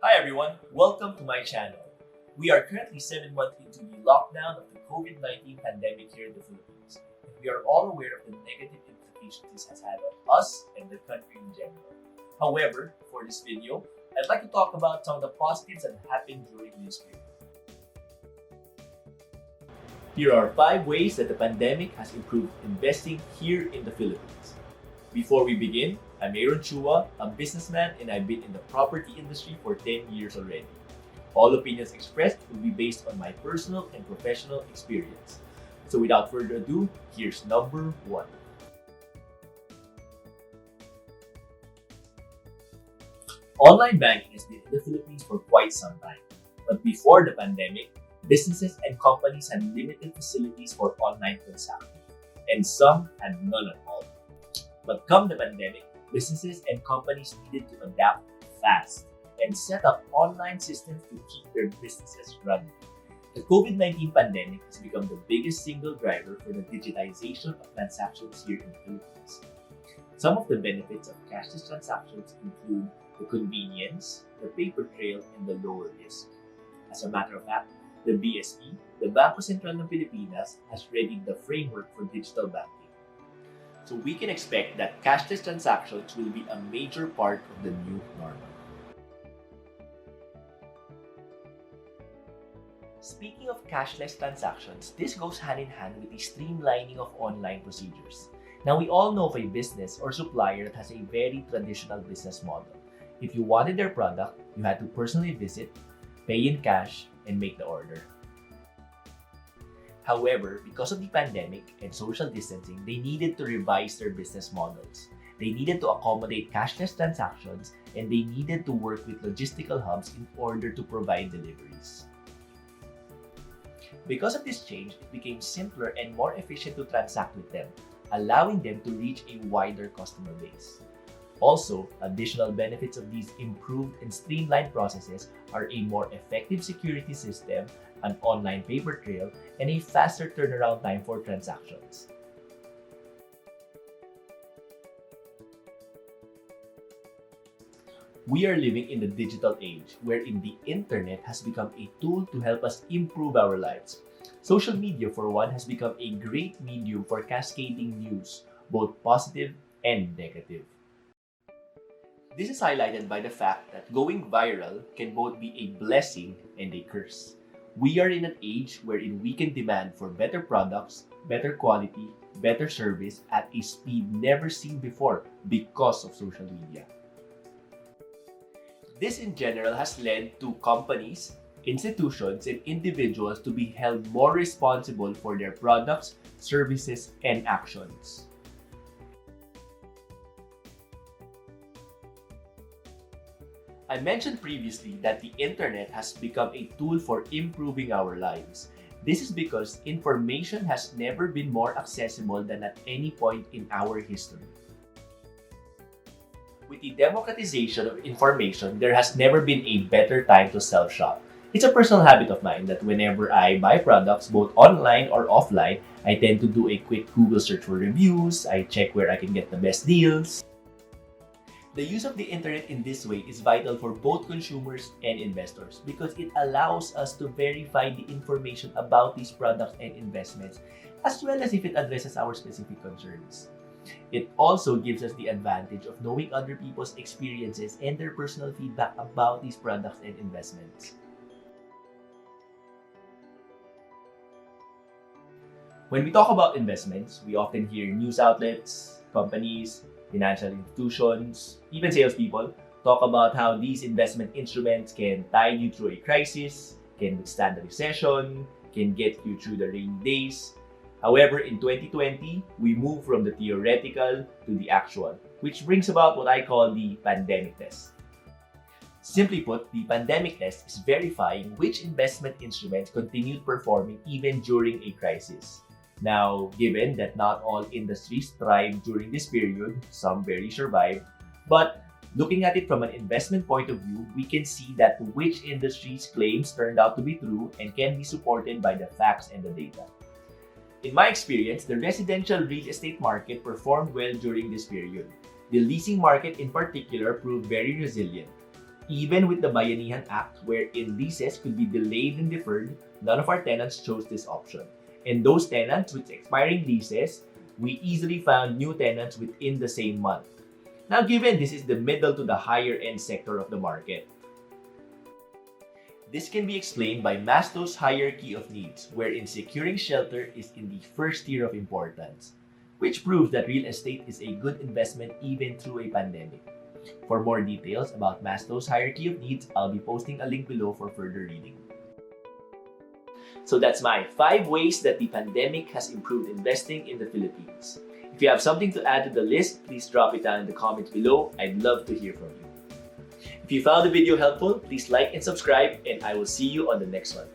Hi everyone, welcome to my channel. We are currently 7 months into the lockdown of the COVID-19 pandemic here in the Philippines. And we are all aware of the negative implications this has had on us and the country in general. However, for this video, I'd like to talk about some of the positives that happened during this period. Here are 5 ways that the pandemic has improved investing here in the Philippines. Before we begin, I'm Aaron Chua, a businessman, and I've been in the property industry for 10 years already. All opinions expressed will be based on my personal and professional experience. So without further ado, here's number 1. Online banking has been in the Philippines for quite some time. But before the pandemic, businesses and companies had limited facilities for online transactions, and some had none at all. But come the pandemic, businesses and companies needed to adapt fast and set up online systems to keep their businesses running. The COVID-19 pandemic has become the biggest single driver for the digitization of transactions here in the Philippines. Some of the benefits of cashless transactions include the convenience, the paper trail, and the lower risk. As a matter of fact, the BSP, the Bangko Sentral ng Pilipinas, has readied the framework for digital banking. So we can expect that cashless transactions will be a major part of the new normal. Speaking of cashless transactions, this goes hand in hand with the streamlining of online procedures. Now we all know of a business or supplier that has a very traditional business model. If you wanted their product, you had to personally visit, pay in cash, and make the order. However, because of the pandemic and social distancing, they needed to revise their business models. They needed to accommodate cashless transactions, and they needed to work with logistical hubs in order to provide deliveries. Because of this change, it became simpler and more efficient to transact with them, allowing them to reach a wider customer base. Also, additional benefits of these improved and streamlined processes are a more effective security system, an online paper trail, and a faster turnaround time for transactions. We are living in the digital age wherein the internet has become a tool to help us improve our lives. Social media, for one, has become a great medium for cascading news, both positive and negative. This is highlighted by the fact that going viral can both be a blessing and a curse. We are in an age wherein we can demand for better products, better quality, better service at a speed never seen before because of social media. This in general has led to companies, institutions, and individuals to be held more responsible for their products, services, and actions. I mentioned previously that the internet has become a tool for improving our lives. This is because information has never been more accessible than at any point in our history. With the democratization of information, there has never been a better time to self-shop. It's a personal habit of mine that whenever I buy products, both online or offline, I tend to do a quick Google search for reviews, I check where I can get the best deals. The use of the internet in this way is vital for both consumers and investors because it allows us to verify the information about these products and investments, as well as if it addresses our specific concerns. It also gives us the advantage of knowing other people's experiences and their personal feedback about these products and investments. When we talk about investments, we often hear news outlets, companies, financial institutions, even salespeople talk about how these investment instruments can tide you through a crisis, can withstand a recession, can get you through the rainy days. However, in 2020, we move from the theoretical to the actual, which brings about what I call the pandemic test. Simply put, the pandemic test is verifying which investment instruments continued performing even during a crisis. Now, given that not all industries thrive during this period, some barely survive, but looking at it from an investment point of view, we can see that which industries' claims turned out to be true and can be supported by the facts and the data. In my experience, the residential real estate market performed well during this period. The leasing market in particular proved very resilient. Even with the Bayanihan Act, wherein leases could be delayed and deferred, none of our tenants chose this option. And those tenants with expiring leases, we easily found new tenants within the same month. Now, given this is the middle to the higher end sector of the market, this can be explained by Maslow's hierarchy of needs, wherein securing shelter is in the first tier of importance, which proves that real estate is a good investment even through a pandemic. For more details about Maslow's hierarchy of needs, I'll be posting a link below for further reading. So that's my 5 ways that the pandemic has improved investing in the Philippines. If you have something to add to the list, please drop it down in the comments below. I'd love to hear from you. If you found the video helpful, please like and subscribe, and I will see you on the next one.